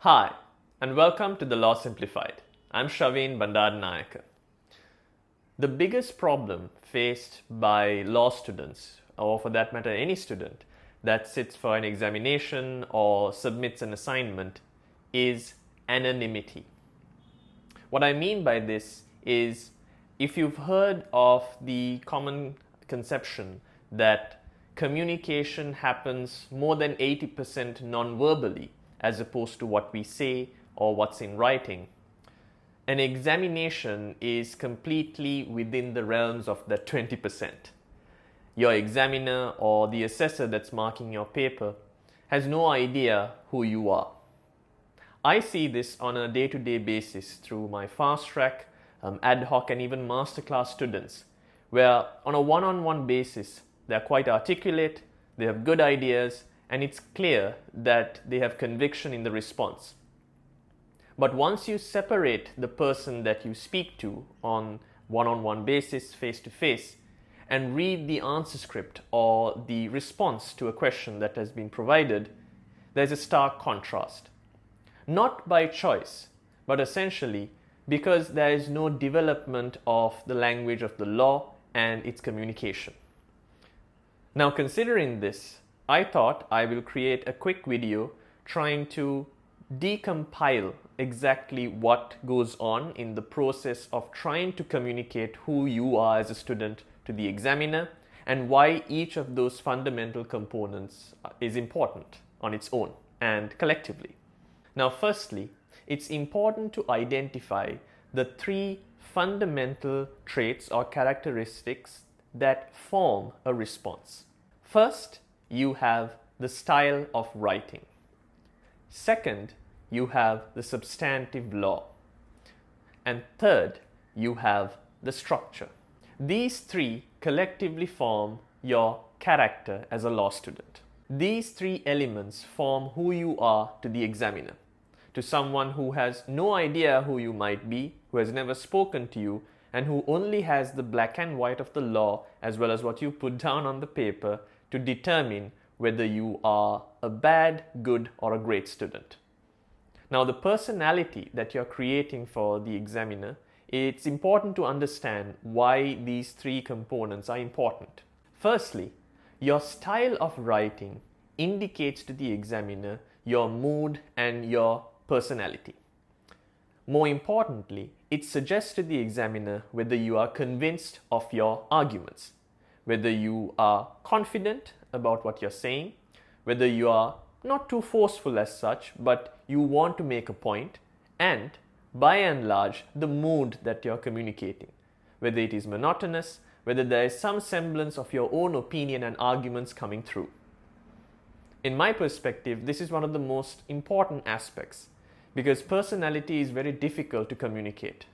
Hi, and welcome to the Law Simplified. I'm Shaveen Bandaranaike. The biggest problem faced by law students, or for that matter any student, that sits for an examination or submits an assignment is anonymity. What I mean by this is, if you've heard of the common conception that communication happens more than 80% non-verbally as opposed to what we say or what's in writing, an examination is completely within the realms of that 20%. Your examiner or the assessor that's marking your paper has no idea who you are. I see this on a day-to-day basis through my fast track, ad hoc and even masterclass students, where on a one-on-one basis they're quite articulate, they have good ideas, and it's clear that they have conviction in the response. But once you separate the person that you speak to on one-on-one basis, face-to-face, and read the answer script or the response to a question that has been provided, there's a stark contrast. Not by choice, but essentially because there is no development of the language of the law and its communication. Now, considering this, I thought I will create a quick video trying to decompile exactly what goes on in the process of trying to communicate who you are as a student to the examiner and why each of those fundamental components is important on its own and collectively. Now, firstly, it's important to identify the three fundamental traits or characteristics that form a response. First, you have the style of writing. Second, you have the substantive law. And third, you have the structure. These three collectively form your character as a law student. These three elements form who you are to the examiner. To someone who has no idea who you might be, who has never spoken to you, and who only has the black and white of the law as well as what you put down on the paper to determine whether you are a bad, good, or a great student. Now, the personality that you're creating for the examiner, it's important to understand why these three components are important. Firstly, your style of writing indicates to the examiner your mood and your personality. More importantly, it suggests to the examiner whether you are convinced of your arguments, whether you are confident about what you're saying, whether you are not too forceful as such, but you want to make a point, and by and large, the mood that you're communicating, whether it is monotonous, whether there is some semblance of your own opinion and arguments coming through. In my perspective, this is one of the most important aspects because personality is very difficult to communicate.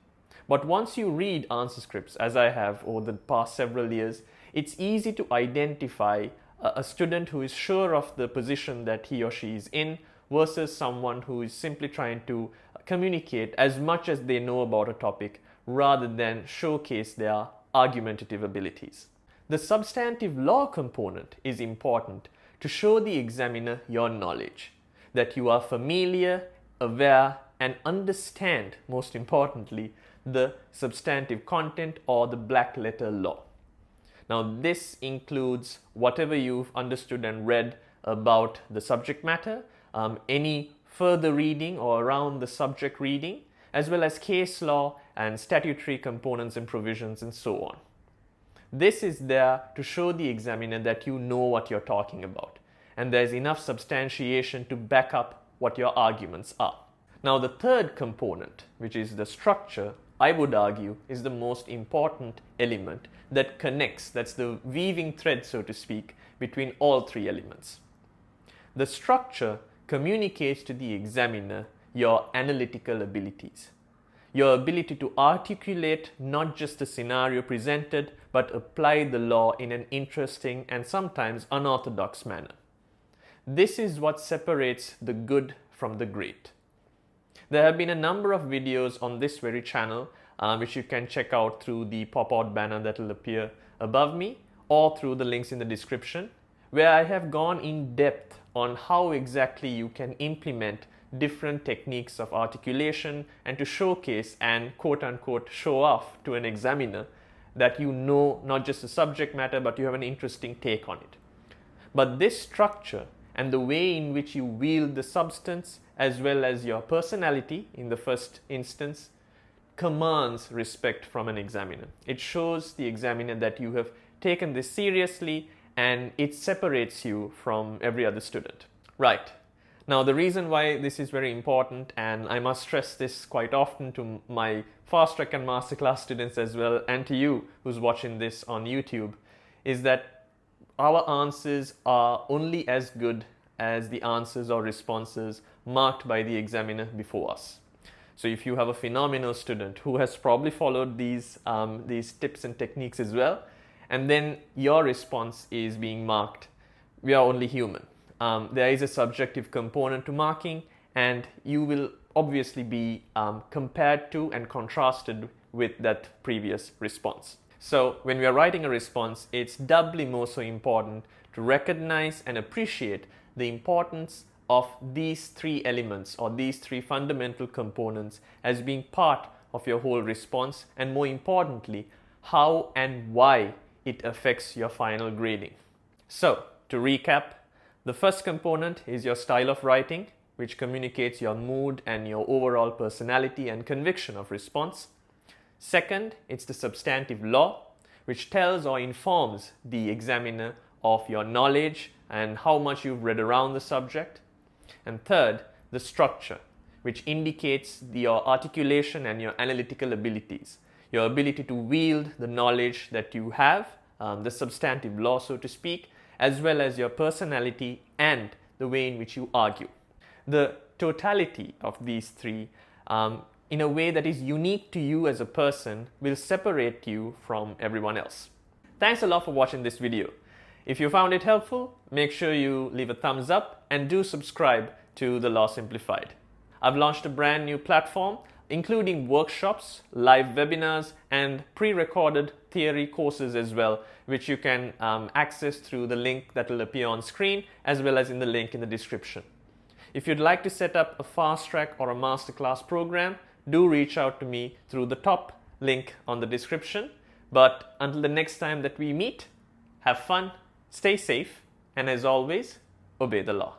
But once you read answer scripts, as I have over the past several years, it's easy to identify a student who is sure of the position that he or she is in versus someone who is simply trying to communicate as much as they know about a topic rather than showcase their argumentative abilities. The substantive law component is important to show the examiner your knowledge, that you are familiar, aware, and understand, most importantly, the substantive content or the black letter law. Now, this includes whatever you've understood and read about the subject matter, any further reading or around the subject reading, as well as case law and statutory components and provisions and so on. This is there to show the examiner that you know what you're talking about, and there's enough substantiation to back up what your arguments are. Now, the third component, which is the structure, I would argue is the most important element that connects, that's the weaving thread, so to speak, between all three elements. The structure communicates to the examiner your analytical abilities, your ability to articulate not just the scenario presented, but apply the law in an interesting and sometimes unorthodox manner. This is what separates the good from the great. There have been a number of videos on this very channel which you can check out through the pop-out banner that will appear above me or through the links in the description, where I have gone in depth on how exactly you can implement different techniques of articulation and to showcase and quote-unquote show off to an examiner that you know not just the subject matter, but you have an interesting take on it. But this structure and the way in which you wield the substance as well as your personality in the first instance commands respect from an examiner. It shows the examiner that you have taken this seriously and it separates you from every other student. Right. Now, the reason why this is very important, and I must stress this quite often to my Fast Track and Masterclass students as well, and to you who's watching this on YouTube, is that our answers are only as good as the answers or responses marked by the examiner before us. So if you have a phenomenal student who has probably followed these tips and techniques as well, and then your response is being marked, we are only human. There is a subjective component to marking, and you will obviously be compared to and contrasted with that previous response. So when we are writing a response, it's doubly more so important to recognize and appreciate the importance of these three elements or these three fundamental components as being part of your whole response, and more importantly, how and why it affects your final grading. So to recap, the first component is your style of writing, which communicates your mood and your overall personality and conviction of response. Second, it's the substantive law, which tells or informs the examiner of your knowledge and how much you've read around the subject. And third, the structure, which indicates your articulation and your analytical abilities, your ability to wield the knowledge that you have, the substantive law, so to speak, as well as your personality and the way in which you argue. The totality of these three, in a way that is unique to you as a person, will separate you from everyone else. Thanks a lot for watching this video. If you found it helpful, make sure you leave a thumbs up and do subscribe to The Law Simplified. I've launched a brand new platform, including workshops, live webinars, and pre-recorded theory courses as well, which you can access through the link that will appear on screen, as well as in the link in the description. If you'd like to set up a fast track or a masterclass program, do reach out to me through the top link on the description. But until the next time that we meet, have fun, stay safe, and as always, obey the law.